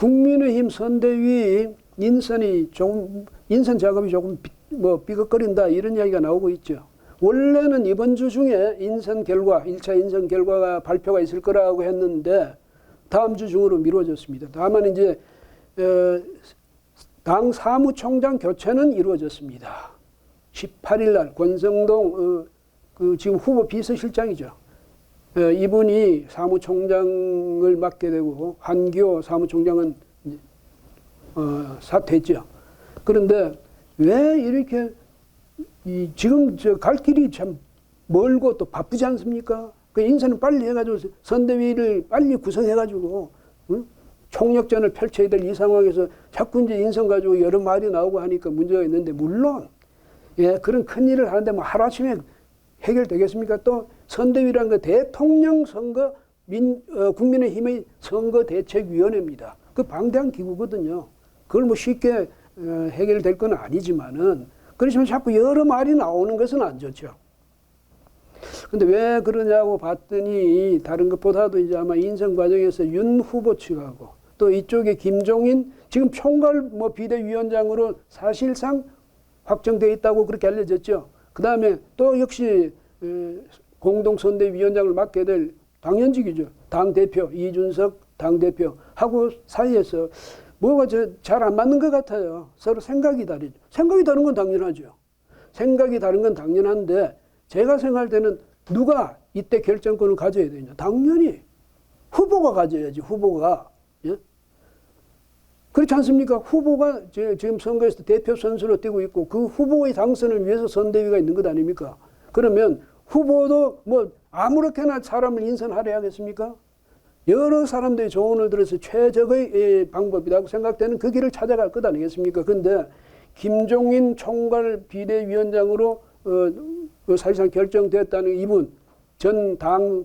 국민의힘 선대위 인선 작업이 조금 삐걱거린다 이런 이야기가 나오고 있죠. 원래는 이번 주 중에 인선 결과, 1차 인선 결과가 발표가 있을 거라고 했는데 다음 주 중으로 미뤄졌습니다. 다만 이제 당 사무총장 교체는 이루어졌습니다. 18일 날 권성동 지금 후보 비서실장이죠. 이분이 사무총장을 맡게 되고 한기호 사무총장은 사퇴했죠. 그런데 왜 이렇게 지금 갈 길이 참 멀고 또 바쁘지 않습니까? 그 인선을 빨리 해가지고 선대위를 빨리 구성해가지고 총력전을 펼쳐야 될 이 상황에서 자꾸 이제 인선 가지고 여러 말이 나오고 하니까 문제가 있는데 물론 그런 큰 일을 하는데 뭐 하루아침에 해결되겠습니까? 또 선대위라는 거 대통령 선거 국민의힘의 선거대책위원회입니다. 그 방대한 기구거든요. 그걸 뭐 쉽게 해결될 건 아니지만은 그렇지만 자꾸 여러 말이 나오는 것은 안 좋죠. 근데 왜 그러냐고 봤더니 다른 것보다도 이제 아마 인선 과정에서 윤 후보 측하고 또 이쪽에 김종인 지금 총괄 비대위원장으로 사실상 확정되어 있다고 그렇게 알려졌죠. 그 다음에 또 역시 공동선대위원장을 맡게 될 당연직이죠. 당대표 이준석 당대표하고 사이에서 뭐가 잘 안 맞는 것 같아요. 서로 생각이 다르죠. 생각이 다른 건 당연하죠. 생각이 다른 건 당연한데 제가 생각할 때는 누가 이때 결정권을 가져야 되냐. 당연히 후보가 가져야지. 후보가. 예? 그렇지 않습니까? 후보가 지금 선거에서 대표 선수로 뛰고 있고 그 후보의 당선을 위해서 선대위가 있는 것 아닙니까? 그러면 후보도 뭐 아무렇게나 사람을 인선하려 하겠습니까? 여러 사람들이 조언을 들어서 최적의 방법이라고 생각되는 그 길을 찾아갈 것 아니겠습니까? 그런데 김종인 총괄 비대위원장으로 사실상 결정됐다는 이분 전 당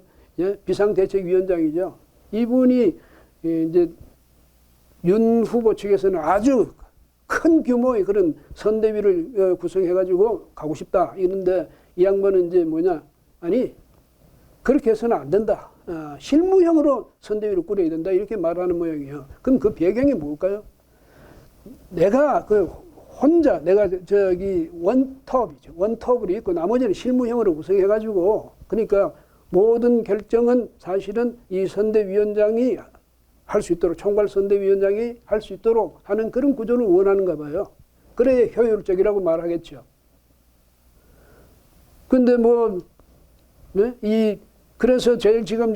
비상대책위원장이죠. 이분이 이제 윤 후보 측에서는 아주 큰 규모의 그런 선대위를 구성해가지고 가고 싶다 이런데 이 양반은 이제 뭐냐 아니 그렇게 해서는 안 된다. 실무형으로 선대위를 꾸려야 된다 이렇게 말하는 모양이에요. 그럼 그 배경이 뭘까요? 내가 내가 원톱이죠. 원톱으로 있고 나머지는 실무형으로 구성해가지고 그러니까 모든 결정은 사실은 이 선대위원장이 할 수 있도록 총괄 선대위원장이 할 수 있도록 하는 그런 구조를 원하는가 봐요. 그래야 효율적이라고 말하겠죠. 근데 그래서 제일 지금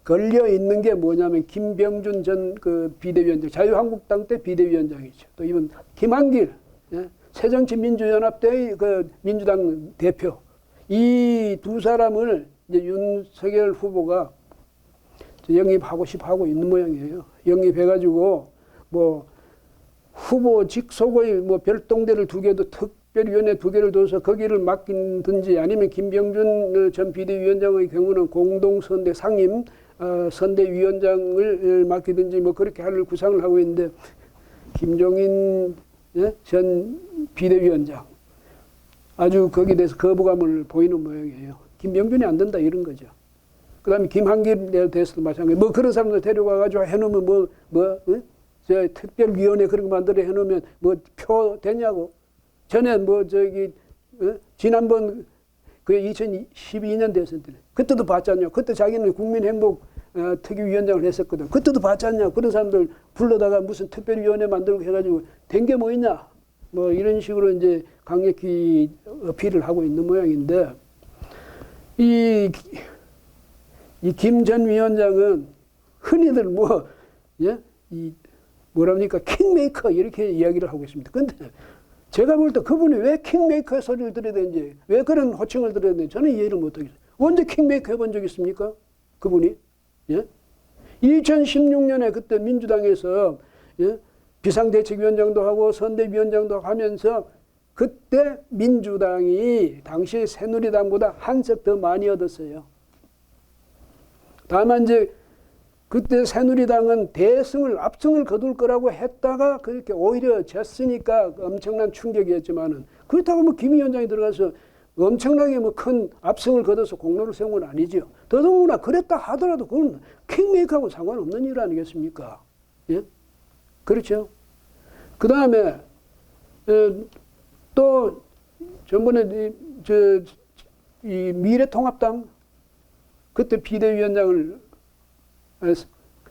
걸려 있는 게 뭐냐면 김병준 전 비대위원장, 자유한국당 때 비대위원장이죠. 또 이분 김한길, 새정치민주연합 때의 민주당 대표. 이 두 사람을 이제 윤석열 후보가 영입하고 싶어 하고 있는 모양이에요. 영입해가지고 후보 직속의 별동대를 2개도 특별위원회 2개를 둬서 거기를 맡긴든지 아니면 김병준 전 비대위원장의 경우는 공동선대 상임 선대위원장을 맡기든지 그렇게 할 구상을 하고 있는데 김종인 전 비대위원장 아주 거기에 대해서 거부감을 보이는 모양이에요. 김병준이 안 된다 이런 거죠. 그 다음에 김한길에 대해서도 마찬가지. 그런 사람들 데려가가지고 해놓으면 특별위원회 그런 거 만들어 해놓으면 표 되냐고. 전에 지난번 2012년 대선 때 그때도 봤지 않냐. 그때 자기는 국민행복 특위위원장을 했었거든. 그때도 봤지 않냐. 그런 사람들 불러다가 무슨 특별위원회 만들고 해가지고 된 게 뭐 있냐. 이런 식으로 이제 강력히 어필을 하고 있는 모양인데 이 김 전 위원장은 흔히들 뭐랍니까? 킹메이커 이렇게 이야기를 하고 있습니다. 근데 제가 볼 때 그분이 왜 킹메이커 소리를 들어야 되는지 왜 그런 호칭을 들어야 되는지 저는 이해를 못하겠어요. 언제 킹메이커 해본 적 있습니까? 그분이? 2016년에 그때 민주당에서 비상대책위원장도 하고 선대위원장도 하면서 그때 민주당이 당시 새누리당보다 한 석 더 많이 얻었어요. 다만 이제 그때 새누리당은 압승을 거둘 거라고 했다가 그렇게 오히려 졌으니까 엄청난 충격이었지만은 그렇다고 김 위원장이 들어가서 엄청나게 큰 압승을 거둬서 공로를 세운 건 아니죠. 더더군다나 그랬다 하더라도 그건 킹메이커하고 상관없는 일 아니겠습니까? 예? 그렇죠. 그 다음에 또 전번에 이 미래통합당 그때 비대위원장을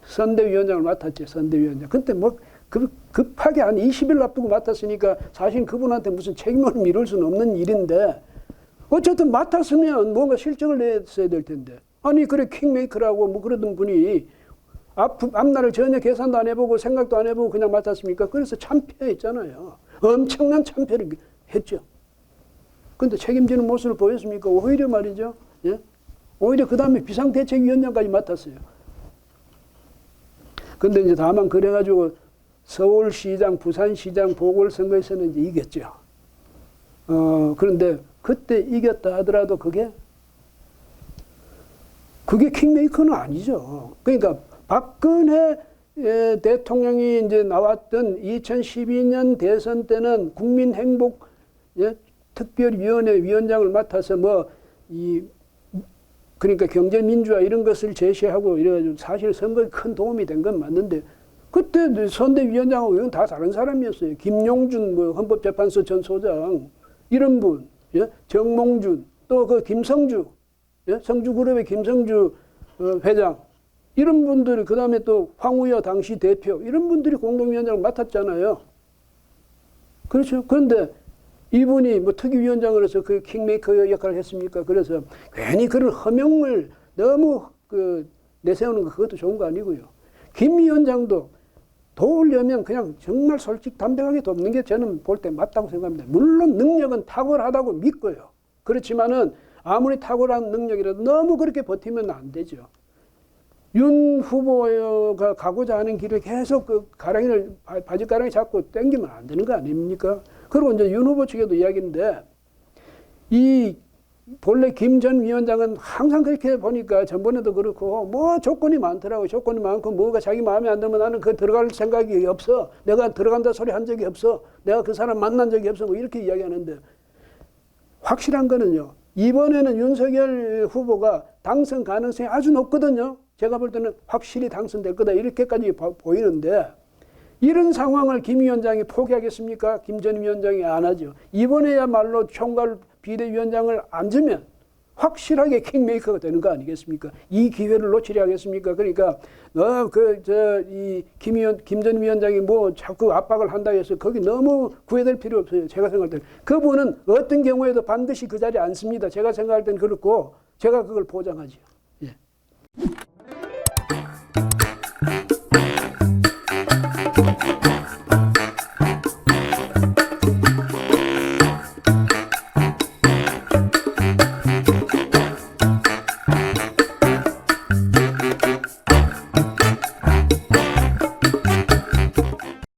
선대위원장을 맡았지. 선대위원장. 그때 뭐 급하게 한 20일 앞두고 맡았으니까 사실 그분한테 무슨 책임을 미룰 수는 없는 일인데 어쨌든 맡았으면 뭔가 실적을 냈어야 될 텐데. 아니 그래 킹메이커라고 뭐 그러던 분이 앞날을 전혀 계산도 안 해보고 생각도 안 해보고 그냥 맡았습니까? 그래서 참패했잖아요. 엄청난 참패를 했죠. 근데 책임지는 모습을 보였습니까? 오히려 말이죠. 예? 오히려 그 다음에 비상대책위원장까지 맡았어요. 근데 이제 다만 그래가지고 서울시장, 부산시장 보궐선거에서는 이제 이겼죠. 그런데 그때 이겼다 하더라도 그게 킹메이커는 아니죠. 그러니까 박근혜 대통령이 이제 나왔던 2012년 대선 때는 국민행복 특별위원회 위원장을 맡아서 그러니까 경제민주화 이런 것을 제시하고 이래가지고 사실 선거에 큰 도움이 된 건 맞는데 그때 선대위원장하고 이건 다 다른 사람이었어요. 김용준 헌법재판소 전 소장 이런 분, 정몽준 또 그 김성주, 성주그룹의 김성주 회장 이런 분들이 그 다음에 또 황우여 당시 대표 이런 분들이 공동위원장을 맡았잖아요. 그렇죠. 그런데 이분이 뭐 특위위원장으로서 그 킹메이커 역할을 했습니까? 그래서 괜히 그런 허명을 너무 내세우는 거 그것도 좋은 거 아니고요. 김 위원장도 도우려면 그냥 정말 솔직 담백하게 돕는 게 저는 볼 때 맞다고 생각합니다. 물론 능력은 탁월하다고 믿고요. 그렇지만은 아무리 탁월한 능력이라도 너무 그렇게 버티면 안 되죠. 윤 후보가 가고자 하는 길을 계속 바짓가랑이 잡고 당기면 안 되는 거 아닙니까? 그리고 이제 윤 후보 측에도 이야기인데, 본래 김 전 위원장은 항상 그렇게 보니까 전번에도 그렇고, 조건이 많더라고요. 조건이 많고, 뭐가 자기 마음에 안 들면 나는 들어갈 생각이 없어. 내가 들어간다 소리 한 적이 없어. 내가 그 사람 만난 적이 없어. 이렇게 이야기하는데, 확실한 거는요, 이번에는 윤석열 후보가 당선 가능성이 아주 높거든요. 제가 볼 때는 확실히 당선될 거다 이렇게까지 보이는데 이런 상황을 김 위원장이 포기하겠습니까? 김 전 위원장이 안 하죠. 이번에야말로 총괄 비대위원장을 앉으면 확실하게 킹메이커가 되는 거 아니겠습니까? 이 기회를 놓치려 하겠습니까? 그러니까 김 전 위원장이 자꾸 압박을 한다 해서 거기 너무 구애될 필요 없어요. 제가 생각할 때는 그분은 어떤 경우에도 반드시 그 자리에 앉습니다. 제가 생각할 때는 그렇고 제가 그걸 보장하죠.